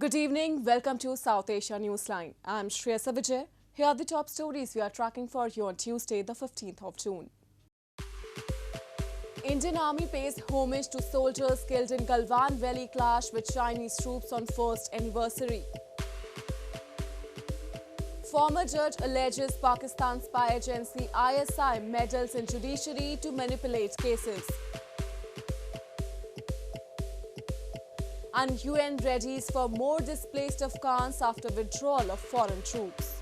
Good evening. Welcome to South Asia Newsline. I'm Shreya Savijay. Here are the top stories we are tracking for you on Tuesday, the 15th of June. Indian Army pays homage to soldiers killed in Galwan Valley clash with Chinese troops on first anniversary. Former judge alleges Pakistan spy agency ISI meddles in judiciary to manipulate cases. And UN readies for more displaced Afghans after withdrawal of foreign troops.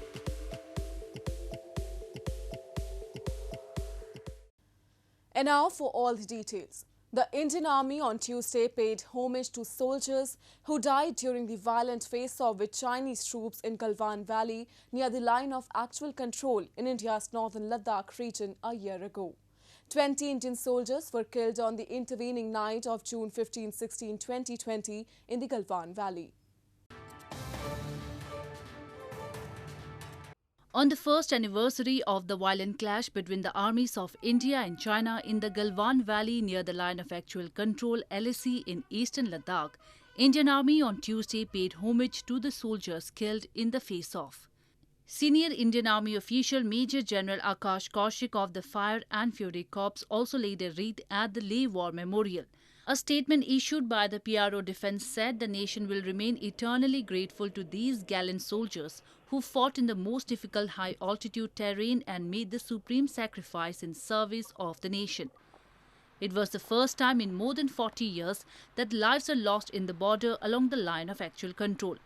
And now for all the details. The Indian Army on Tuesday paid homage to soldiers who died during the violent face-off with Chinese troops in Galwan Valley near the line of actual control in India's northern Ladakh region a year ago. 20 Indian soldiers were killed on the intervening night of June 15, 16, 2020 in the Galwan Valley. On the first anniversary of the violent clash between the armies of India and China in the Galwan Valley near the line of actual control LAC in eastern Ladakh, Indian Army on Tuesday paid homage to the soldiers killed in the face-off. Senior Indian Army official Major General Akash Kaushik of the Fire and Fury Corps also laid a wreath at the Leh War Memorial. A statement issued by the PRO Defence said the nation will remain eternally grateful to these gallant soldiers who fought in the most difficult high-altitude terrain and made the supreme sacrifice in service of the nation. It was the first time in more than 40 years that lives are lost in the border along the line of actual control.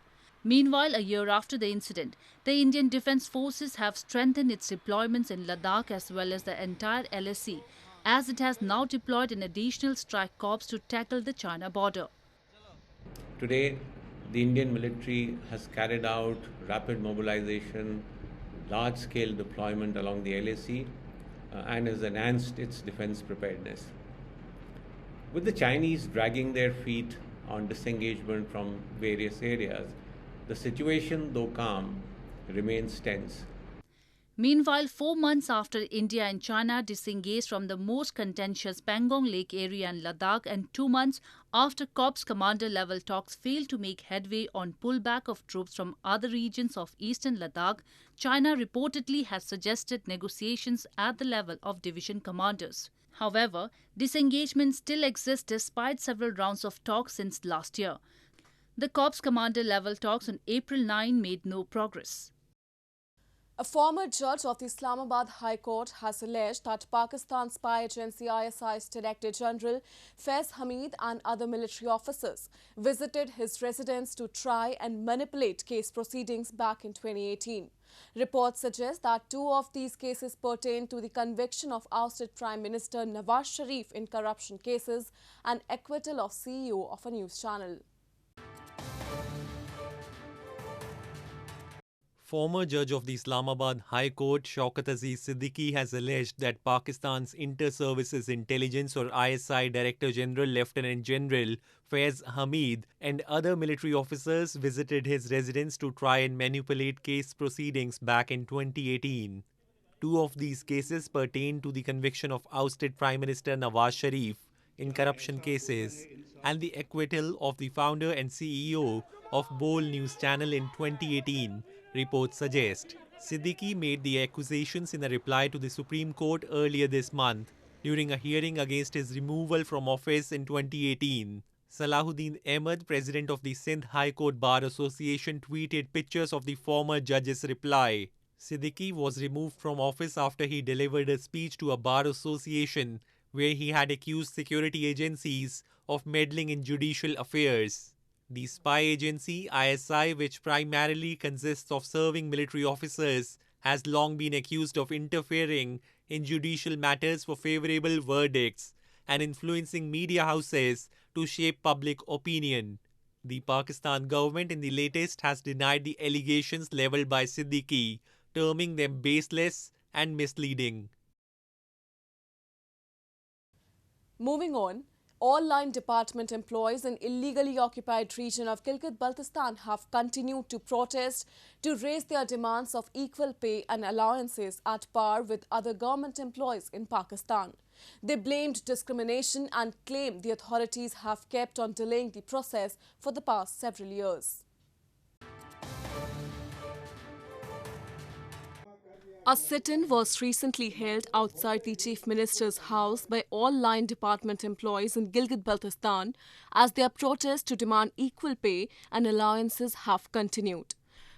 Meanwhile, a year after the incident, the Indian Defence Forces have strengthened its deployments in Ladakh as well as the entire LAC, as it has now deployed an additional strike corps to tackle the China border. Today, the Indian military has carried out rapid mobilization, large-scale deployment along the LAC and has enhanced its defense preparedness. With the Chinese dragging their feet on disengagement from various areas, the situation, though calm, remains tense. Meanwhile, 4 months after India and China disengaged from the most contentious Pangong Lake area in Ladakh and 2 months after Corps commander-level talks failed to make headway on pullback of troops from other regions of eastern Ladakh, China reportedly has suggested negotiations at the level of division commanders. However, disengagement still exists despite several rounds of talks since last year. The Corps commander-level talks on April 9 made no progress. A former judge of the Islamabad High Court has alleged that Pakistan spy agency ISI's Director General Faiz Hamid and other military officers visited his residence to try and manipulate case proceedings back in 2018. Reports suggest that 2 of these cases pertain to the conviction of ousted Prime Minister Nawaz Sharif in corruption cases and acquittal of CEO of a news channel. Former judge of the Islamabad High Court Shaukat Aziz Siddiqui has alleged that Pakistan's Inter-Services Intelligence or ISI Director General Lieutenant General Faiz Hamid and other military officers visited his residence to try and manipulate case proceedings back in 2018. 2 of these cases pertain to the conviction of ousted Prime Minister Nawaz Sharif in corruption cases and the acquittal of the founder and CEO of Bol News Channel in 2018. Reports suggest. Siddiqui made the accusations in a reply to the Supreme Court earlier this month during a hearing against his removal from office in 2018. Salahuddin Ahmed, president of the Sindh High Court Bar Association, tweeted pictures of the former judge's reply. Siddiqui was removed from office after he delivered a speech to a bar association where he had accused security agencies of meddling in judicial affairs. The spy agency, ISI, which primarily consists of serving military officers, has long been accused of interfering in judicial matters for favorable verdicts and influencing media houses to shape public opinion. The Pakistan government in the latest has denied the allegations leveled by Siddiqui, terming them baseless and misleading. Moving on, all line department employees in illegally occupied region of Gilgit-Baltistan have continued to protest to raise their demands of equal pay and allowances at par with other government employees in Pakistan. They blamed discrimination and claimed the authorities have kept on delaying the process for the past several years. A sit-in was recently held outside the Chief Minister's house by all line department employees in Gilgit-Baltistan as their protest to demand equal pay and allowances have continued.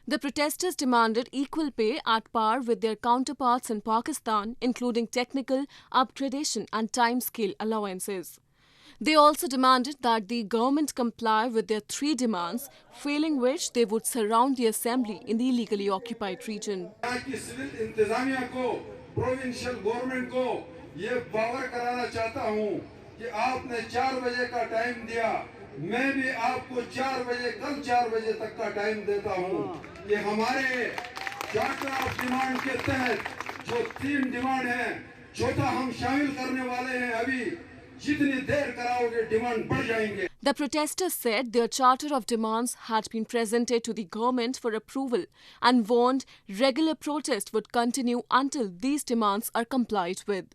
The protesters demanded equal pay at par with their counterparts in Pakistan, including technical, upgradation and time-scale allowances. They also demanded that the government comply with their three demands, failing which they would surround the assembly in the illegally occupied region. Civil इंतजामिया को provincial government को ये बावर कराना चाहता हूँ कि आपने 4 बजे का टाइम दिया, मैं भी आपको 4 बजे कल 4 बजे तक का टाइम देता हूँ। ये हमारे चार्टर ऑफ डिमांड के तहत जो 3 डिमांड हैं, चौथा हम शामिल करने वाले हैं। अभी जितनी देर कराओगे डिमांड बढ़ जाएंगे। The protesters said their charter of demands had been presented to the government for approval and warned regular protest would continue until these demands are complied with.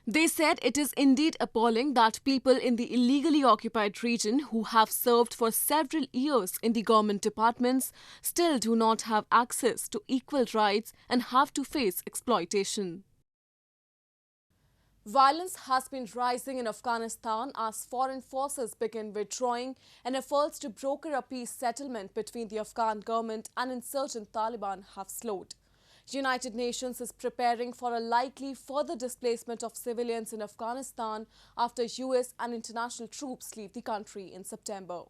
They said it is indeed appalling that people in the illegally occupied region who have served for several years in the government departments still do not have access to equal rights and have to face exploitation. Violence has been rising in Afghanistan as foreign forces begin withdrawing and efforts to broker a peace settlement between the Afghan government and insurgent Taliban have slowed. United Nations is preparing for a likely further displacement of civilians in Afghanistan after US and international troops leave the country in September.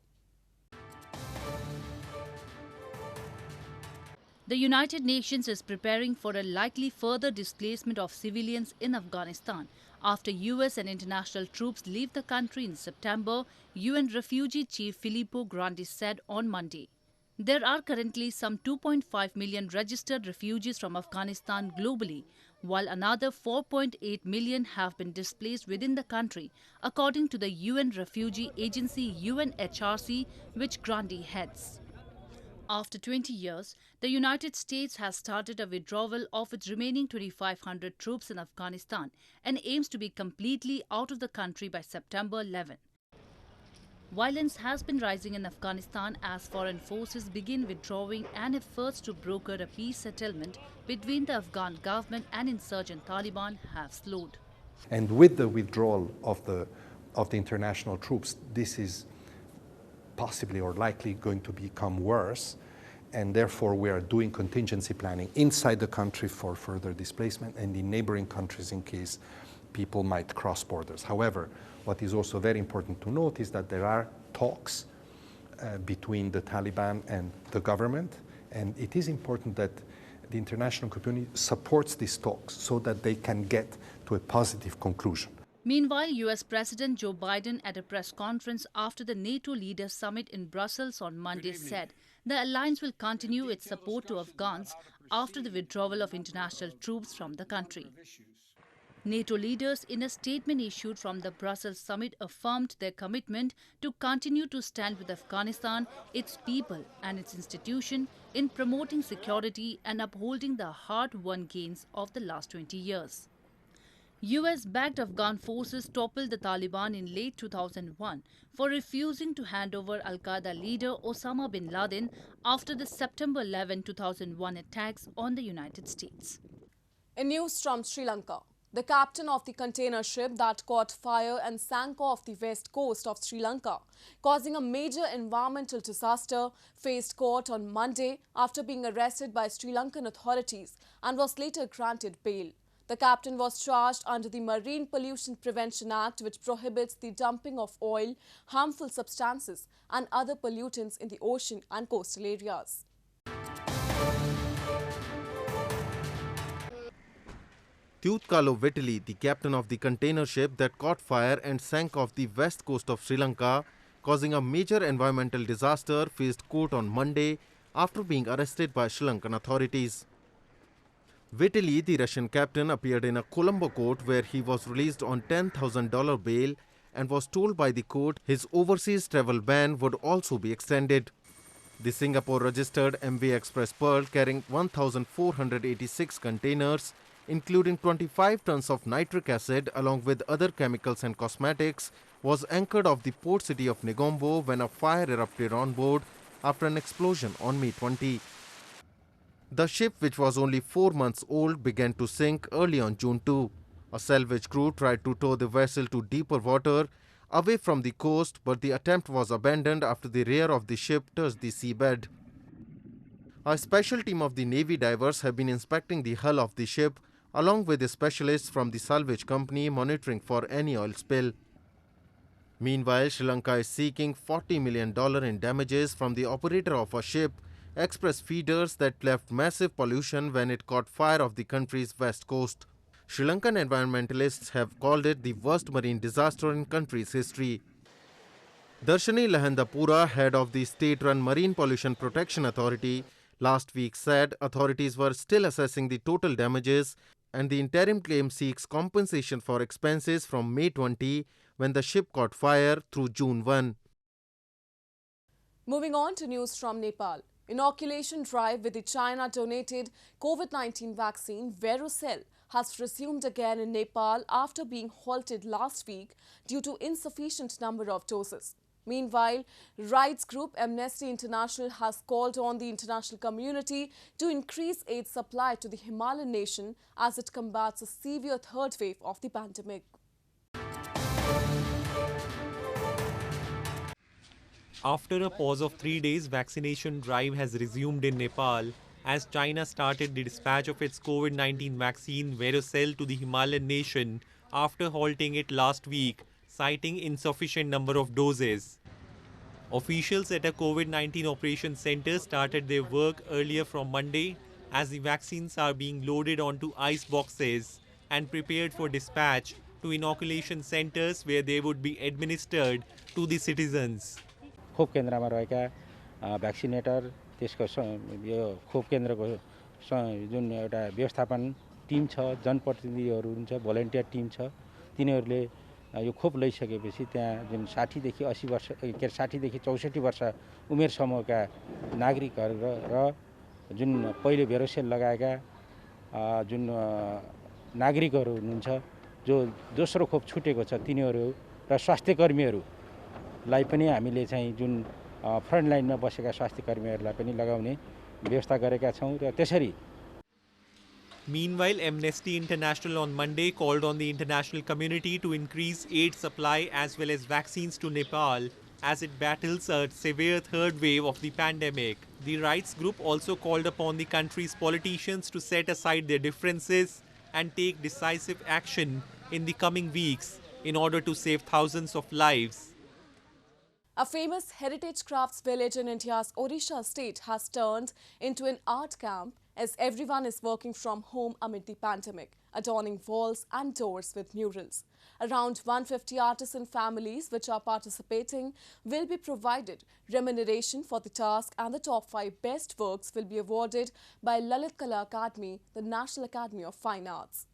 The United Nations is preparing for a likely further displacement of civilians in Afghanistan after US and international troops leave the country in September, UN Refugee Chief Filippo Grandi said on Monday. There are currently some 2.5 million registered refugees from Afghanistan globally, while another 4.8 million have been displaced within the country, according to the UN refugee agency UNHRC, which Grandi heads. After 20 years, the United States has started a withdrawal of its remaining 2,500 troops in Afghanistan and aims to be completely out of the country by September 11. Violence has been rising in Afghanistan as foreign forces begin withdrawing and efforts to broker a peace settlement between the Afghan government and insurgent Taliban have slowed. And with the withdrawal of the international troops, this is possibly or likely going to become worse, and therefore we are doing contingency planning inside the country for further displacement and in neighboring countries in case people might cross borders. However, what is also very important to note is that there are talks between the Taliban and the government, and it is important that the international community supports these talks so that they can get to a positive conclusion. Meanwhile, US President Joe Biden at a press conference after the NATO Leaders Summit in Brussels on Monday said the alliance will continue its support to Afghans after the withdrawal of international troops from the country. NATO leaders in a statement issued from the Brussels summit affirmed their commitment to continue to stand with Afghanistan, its people and its institution in promoting security and upholding the hard-won gains of the last 20 years. US-backed Afghan forces toppled the Taliban in late 2001 for refusing to hand over al-Qaeda leader Osama bin Laden after the September 11, 2001 attacks on the United States. In news from Sri Lanka, the captain of the container ship that caught fire and sank off the west coast of Sri Lanka, causing a major environmental disaster, faced court on Monday after being arrested by Sri Lankan authorities and was later granted bail. The captain was charged under the Marine Pollution Prevention Act, which prohibits the dumping of oil, harmful substances and other pollutants in the ocean and coastal areas. Tutkalo Vetili, the captain of the container ship that caught fire and sank off the west coast of Sri Lanka, causing a major environmental disaster, faced court on Monday after being arrested by Sri Lankan authorities. Vetili, the Russian captain, appeared in a Colombo court where he was released on $10,000 bail and was told by the court his overseas travel ban would also be extended. The Singapore-registered MV Express Pearl, carrying 1,486 containers, including 25 tons of nitric acid along with other chemicals and cosmetics, was anchored off the port city of Negombo when a fire erupted on board after an explosion on May 20. The ship, which was only 4 months old, began to sink early on June 2. A salvage crew tried to tow the vessel to deeper water away from the coast, but the attempt was abandoned after the rear of the ship touched the seabed. A special team of the Navy divers have been inspecting the hull of the ship, along with the specialists from the salvage company monitoring for any oil spill. Meanwhile, Sri Lanka is seeking $40 million in damages from the operator of a ship, Express Feeders, that left massive pollution when it caught fire off the country's west coast. Sri Lankan environmentalists have called it the worst marine disaster in country's history. Darshani Lahandapura, head of the state-run Marine Pollution Protection Authority, last week said authorities were still assessing the total damages, and the interim claim seeks compensation for expenses from May 20, when the ship caught fire, through June 1. Moving on to news from Nepal. Inoculation drive with the China-donated COVID-19 vaccine Verocell has resumed again in Nepal after being halted last week due to insufficient number of doses. Meanwhile, rights group Amnesty International has called on the international community to increase aid supply to the Himalayan nation as it combats a severe third wave of the pandemic. After a pause of 3 days, vaccination drive has resumed in Nepal as China started the dispatch of its COVID-19 vaccine Verocell to the Himalayan nation after halting it last week, citing insufficient number of doses. Officials at a COVID-19 operation center started their work earlier from Monday as the vaccines are being loaded onto ice boxes and prepared for dispatch to inoculation centers where they would be administered to the citizens. खोप केन्द्रमा रहेका भ्याक्सिनेटर त्यसको यो खोप केन्द्रको जुन एउटा व्यवस्थापन Tim छ जनप्रतिनिधिहरू हुन्छ भोलिन्टियर टिम छ तिनीहरूले यो खोप लैसकेपछि त्यहाँ जुन 60 देखि 80 वर्ष 60 देखि 64 वर्ष उमेर समूहका नागरिकहरू र जुन पहिले भेरोसेल लगाएका जुन नागरिकहरू हुनुहुन्छ जो दोस्रो खोप छुटेको छ तिनीहरू र स्वास्थ्य कर्मीहरूलाई पनि हामीले चाहिँ जुन फ्रन्ट लाइनमा बसेका स्वास्थ्य कर्मीहरूलाई पनि लगाउने व्यवस्था गरेका छौं र त्यसरी Meanwhile, Amnesty International on Monday called on the international community to increase aid supply as well as vaccines to Nepal as it battles a severe third wave of the pandemic. The rights group also called upon the country's politicians to set aside their differences and take decisive action in the coming weeks in order to save thousands of lives. A famous heritage crafts village in India's Odisha state has turned into an art camp as everyone is working from home amid the pandemic, adorning walls and doors with murals. Around 150 artisan families which are participating will be provided remuneration for the task, and the top 5 best works will be awarded by Lalit Kala Academy, the National Academy of Fine Arts.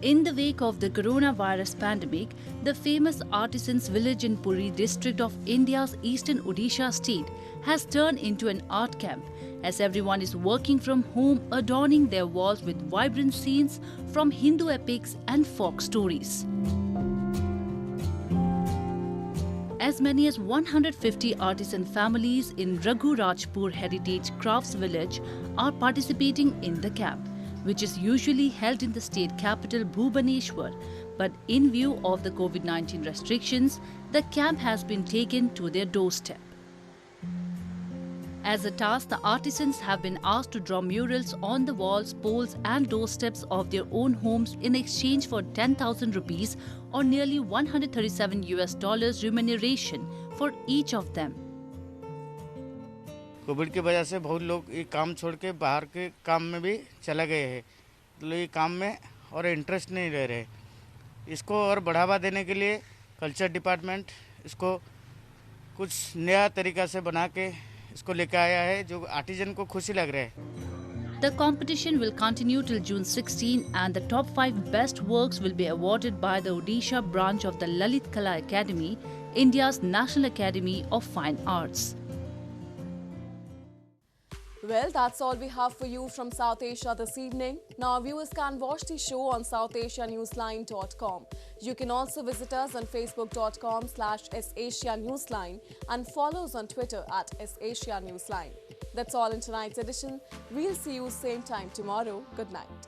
In the wake of the coronavirus pandemic, the famous artisans village in Puri district of India's eastern Odisha state has turned into an art camp as everyone is working from home, adorning their walls with vibrant scenes from Hindu epics and folk stories. As many as 150 artisan families in Raghu Rajpur Heritage Crafts Village are participating in the camp, which is usually held in the state capital Bhubaneswar, but in view of the COVID-19 restrictions, the camp has been taken to their doorstep. As a task, the artisans have been asked to draw murals on the walls, poles and doorsteps of their own homes in exchange for 10,000 rupees or nearly $137 remuneration for each of them. Covid की वजह से बहुत लोग ये काम छोड़ के बाहर के काम में भी चले गए हैं, तो ये काम में और इंटरेस्ट नहीं ले रहे। इसको और बढ़ावा देने के लिए कल्चर डिपार्टमेंट इसको कुछ नया तरीका से बना के इसको लेकर आया है जो आर्टिजन को खुशी लग रहा है। The competition will continue till June 16 and the top 5 best works will be awarded by the Odisha branch of the Lalit Kala Academy, India's National Academy of Fine Arts. Well, that's all we have for you from South Asia this evening. Now, viewers can watch the show on southasianewsline.com. You can also visit us on facebook.com/SAsiaNewsline and follow us on Twitter @SAsiaNewsline. That's all in tonight's edition. We'll see you same time tomorrow. Good night.